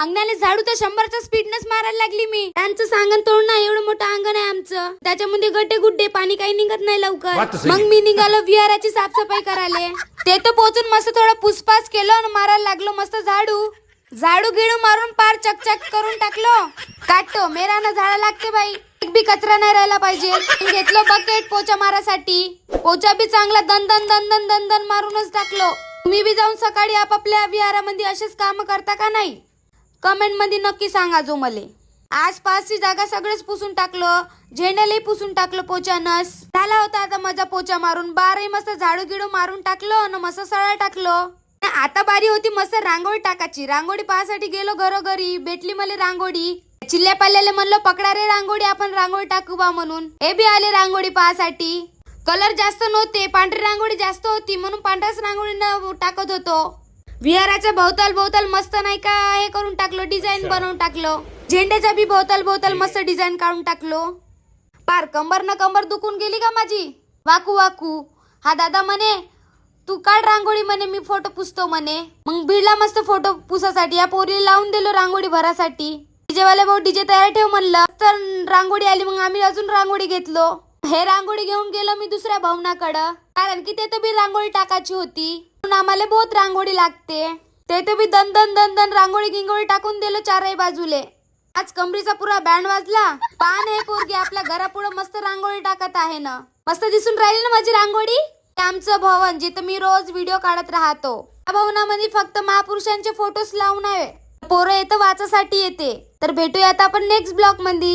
अंगणाला झाडू तर 100च्या स्पीडनच मारायला लागली मी. त्यांचं सांगण तोड ना, एवढं मोठं अंगण आहे आमचं, त्याच्यामध्ये गड्डे गुड्डे, पाणी काही निघत नाही लवकर. मग मी निघालो विहाराची साफसफाई करायला. ते तर पोचून मस्त थोडं पुसपास केलं आणि मारायला लागलो मस्त झाडू गिडू मारून पार चकचक करून टाकलो. काटतो मेरानं झाडा लागते बाई, एक बी कचरा नाही राहिला पाहिजे. घेतलं बकेट पोचा मारासाठी, पोचा बी चांगला दन दन दन दन दन दन मारूनच टाकलो. तुम्ही बी जाऊन सकाळी आपापल्या विहारामध्ये असेच काम करता का नाही? कमेंट मध्ये नक्की सांगा जो मले. आसपासची जागा सगळंच पुसून टाकलं, झेंड्यालाही पुसून टाकलं पोचानस. झाला होता आता माझा पोचा मारून. बारही मस्त झाडू गिडू मारून टाकलं आणि मस्त सळा टाकलं. आता बारी होती मस्त रांगोळी टाकायची. रांगोळी पाहासाठी गेलो घरोघरी, भेटली मला रांगोळी. चिल्ल्या पाल्याला म्हणलं पकडा रे रांगोळी, आपण रांगोळी टाकू बा म्हणून. हे बी आले रांगोळी पाहासाठी. कलर जास्त नव्हते, पांढरी रांगोळी जास्त होती म्हणून पांढऱ्याच रांगोळी टाकत होतो. विहाराच्या भोवताल मस्त नाही का हे करून टाकलो, डिझाईन बनवून टाकलो. झेंड्याच्या बी भोवताल मस्त डिझाईन काढून टाकलो. पार कंबर दुखून गेली का माझी वाकू. हा दादा म्हणे तू काढ रांगोळी म्हणे, मी फोटो पुसतो म्हणे. मग भिडला मस्त फोटो पुसासाठी. या पोरीला लावून दिलो रांगोळी भरासाठी. डीजेवाले भाऊ डीजे तयार ठेव म्हणलं, तर रांगोळी आली. मग आम्ही अजून रांगोळी घेतलो. हे रांगोळी घेऊन गेलो मी दुसऱ्या भावनाकडं, कारण की ते बी रांगोळी टाकायची होती. म्हणून आम्हाला बहुत रांगोळी लागते. ते बी दन दन दन दन रांगोळी गिंगोळी टाकून दिलो चारही बाजूले. आज कमरीचा पुरा बँड वाजला. पान हे पोरगी आपल्या घरापुढे मस्त रांगोळी टाकत आहे ना. मस्त दिसून राहिली ना माझी रांगोळी. आमचं भवन जिथं मी रोज व्हिडिओ काढत राहतो. या भवनामध्ये फक्त महापुरुषांचे फोटोज लावून आहे. पोरं येतं वाचासाठी येते. तर भेटूया आता आपण नेक्स्ट ब्लॉग मध्ये.